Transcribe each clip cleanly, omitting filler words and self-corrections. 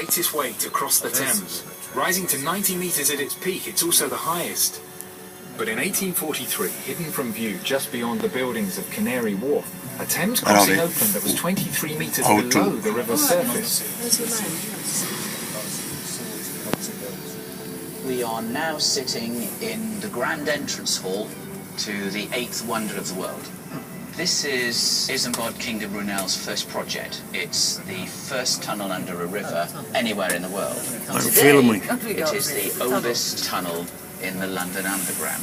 greatest way to cross the Thames. Rising to 90 metres at its peak, it's also the highest. But in 1843, hidden from view just beyond the buildings of Canary Wharf, a Thames crossing opened that was 23 metres below the river's surface. We are now sitting in the grand entrance hall to the 8th wonder of the world. This is Isambard King de Brunel's first project. It's the first tunnel under a river anywhere in the world. Today, it is the oldest tunnel in the London Underground.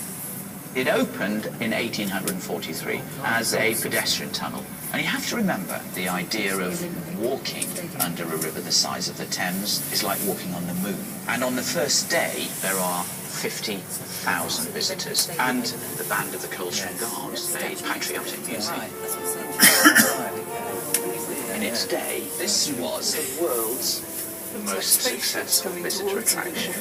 It opened in 1843 as a pedestrian tunnel. And you have to remember, the idea of walking under a river the size of the Thames is like walking on the moon. And on the first day, there are 50,000 visitors, and the band of the Coldstream Guards played patriotic music. In its day, this was the world's most successful visitor attraction.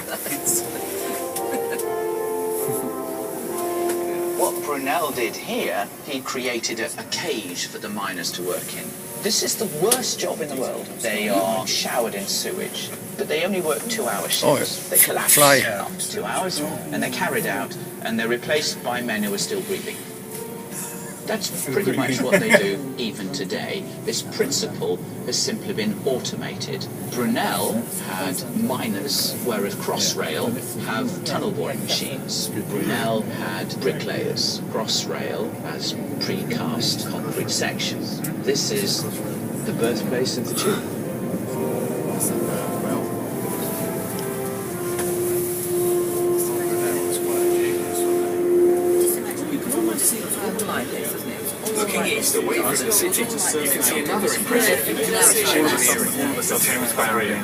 What Brunel did here, he created a cage for the miners to work in. This is the worst job in the world. They are showered in sewage, but they only work 2-hour shifts. They collapse after 2 hours, and they're carried out, and they're replaced by men who are still breathing. That's pretty much what they do even today. This principle has simply been automated. Brunel had miners, whereas Crossrail have tunnel boring machines. Brunel had bricklayers. Crossrail has precast concrete sections. This is the birthplace of the tube. Looking east away from the city, you can see another impressive feat of precision engineering, the Thames Barrier.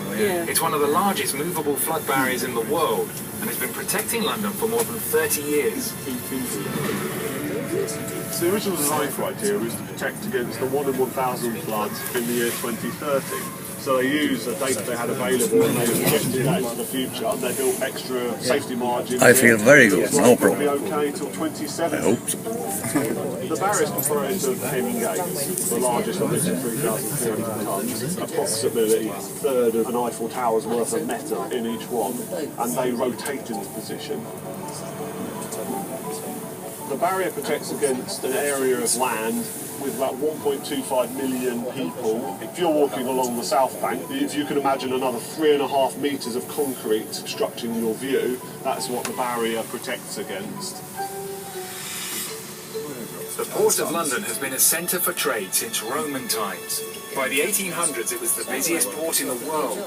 It's one of the largest movable flood barriers in the world, and has been protecting London for more than 30 years. So the original design criteria was to protect against the 1 in 1,000 floods in the year 2030. So they used the data they had available and they projected that into the future, and they built extra safety margins. I feel very good, no problem. Okay until 2070. I hope so. The barrier is composed of 10 gates, the largest of which is 3,300 tonnes, approximately a third of an Eiffel Tower's worth of metal in each one, and they rotate into position. The barrier protects against an area of land with about 1.25 million people. If you're walking along the south bank, if you can imagine another 3.5 metres of concrete obstructing your view, that's what the barrier protects against. The Port of London has been a centre for trade since Roman times. By the 1800s, it was the busiest port in the world,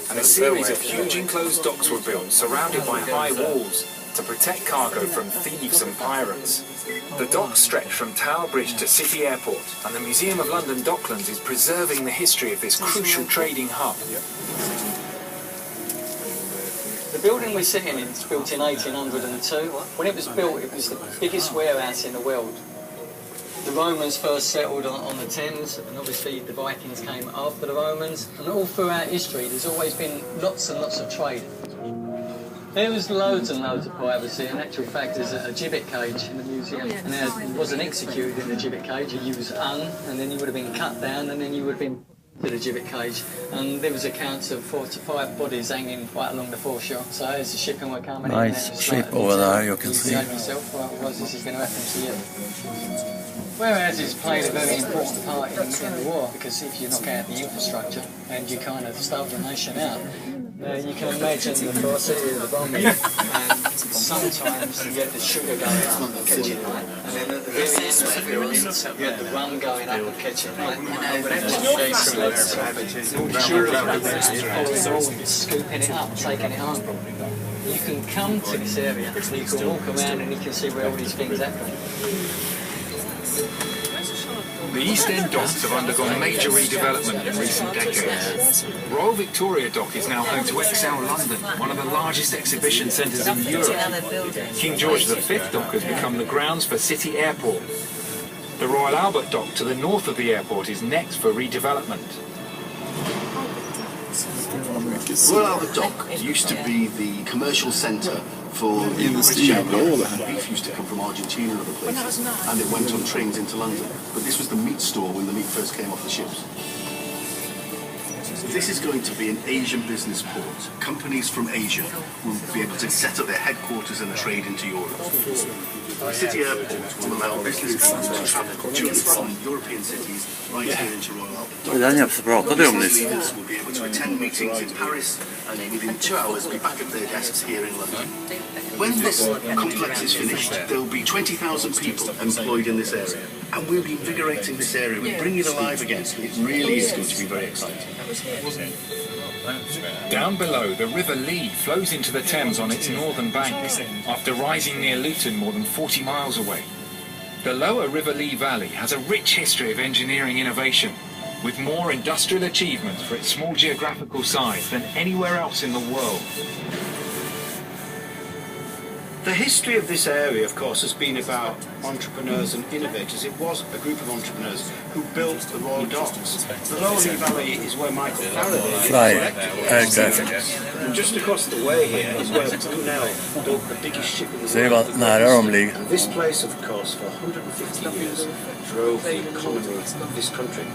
and a series of huge enclosed docks were built, surrounded by high walls, to protect cargo from thieves and pirates. The docks stretch from Tower Bridge to City Airport, and the Museum of London Docklands is preserving the history of this crucial trading hub. The building we're sitting in was built in 1802. When it was built, it was the biggest warehouse in the world. The Romans first settled on the Thames, and obviously the Vikings came after the Romans. And all throughout history, there's always been lots and lots of trade. There was loads and loads of privacy. In actual fact, there's a gibbet cage in the museum, and there wasn't executed in the gibbet cage. You was hung, and then you would have been cut down, and then you would have been to the gibbet cage. And there was accounts of 4 to 5 bodies hanging right along the foreshore. So as the shipping were coming nice in, ship over there, you can see. Yourself, well, otherwise this is going to happen to you. Warehouses played a very important part in the war, because if you knock out the infrastructure and you kind of starve the nation out, you can imagine the ferocity of the bombing, and sometimes you get the sugar going up and catching light, and then at the very end of it, you get the rum going up and catching light, and then scooping it up, taking it home. You can come to this area, you can walk around and you can see where all these things happen. The East End docks have undergone major redevelopment in recent decades. Royal Victoria Dock is now home to XL London, one of the largest exhibition centres in Europe. King George V Dock has become the grounds for City Airport. The Royal Albert Dock to the north of the airport is next for redevelopment. Royal Albert Dock used to be the commercial centre for the British aircraft. Beef used to come from Argentina and other places, and it went on trains into London. But this was the meat store when the meat first came off the ships. This is going to be an Asian business port. Companies from Asia will be able to set up their headquarters and trade into Europe. The city airport will allow business class to travel to and from European cities right here into Royal Albert. Det är jag inte pratade om Business det. leaders will be able to attend meetings in Paris and within 2 hours be back at their desks here in London. When this complex is finished, there will be 20,000 people employed in this area. And we'll be invigorating this area, we'll bring it alive again. It really is going to be very exciting. Down below, the River Lee flows into the Thames on its northern bank, after rising near Luton more than 40 miles away. The lower River Lee Valley has a rich history of engineering innovation, with more industrial achievements for its small geographical size than anywhere else in the world. The history of this area, of course, has been about entrepreneurs and innovators. It was a group of entrepreneurs who built the Royal Docks. The Lower Lee Valley is where Michael Faraday Exactly. and just across the way here is where Brunel built the biggest ship in the Ser world. vad nära de ligger. And this place, of course, for 150 years drove the economy of this country.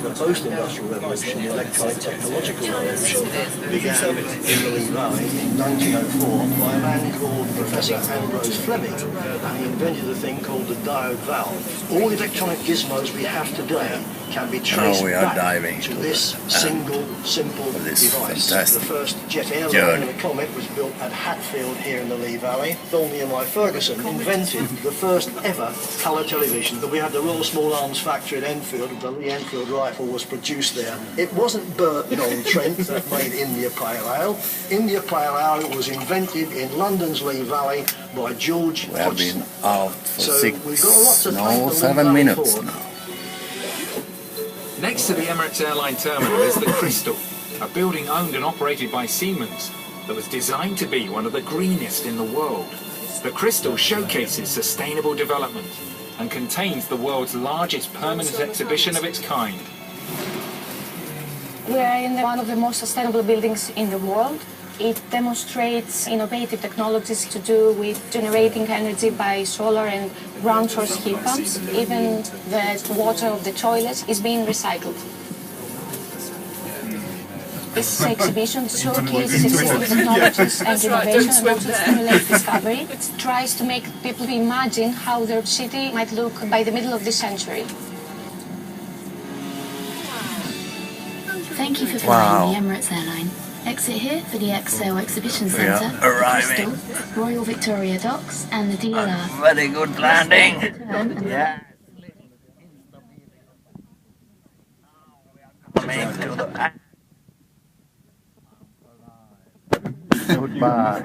The post-industrial revolution, the electronic technological revolution, began in the Lee Valley in 1904 by a man called Professor Ambrose Fleming, and he invented a thing called the diode valve. All the electronic gizmos we have today can be traced back to this single, simple device. The first jet airliner, the Comet, was built at Hatfield here in the Lee Valley. Thornley and Y. Ferguson invented the first ever colour television. We had the Royal Small Arms Factory at Enfield, the Lee Enfield rifle was produced there. It wasn't Burton-on-Trent that made India Pale Ale. India Pale Ale was invented in London's Lee Valley by George We have been Hodgson. out for So we've got a lot to 6, thank no, the 7 Lee Valley minutes for. now. Next to the Emirates Airline terminal is the Crystal, a building owned and operated by Siemens that was designed to be one of the greenest in the world. The Crystal showcases sustainable development and contains the world's largest permanent exhibition of its kind. We are in one of the most sustainable buildings in the world. It demonstrates innovative technologies to do with generating energy by solar and ground source heat pumps. Even the water of the toilets is being recycled. This exhibition showcases existing technologies and innovation and also stimulates discovery. It tries to make people imagine how their city might look by the middle of this century. Thank you for flying the Emirates Airline. Exit here for the EXO Exhibition Centre, arriving. Crystal, Royal Victoria Docks and the DLR. Very good landing. Yeah. Goodbye.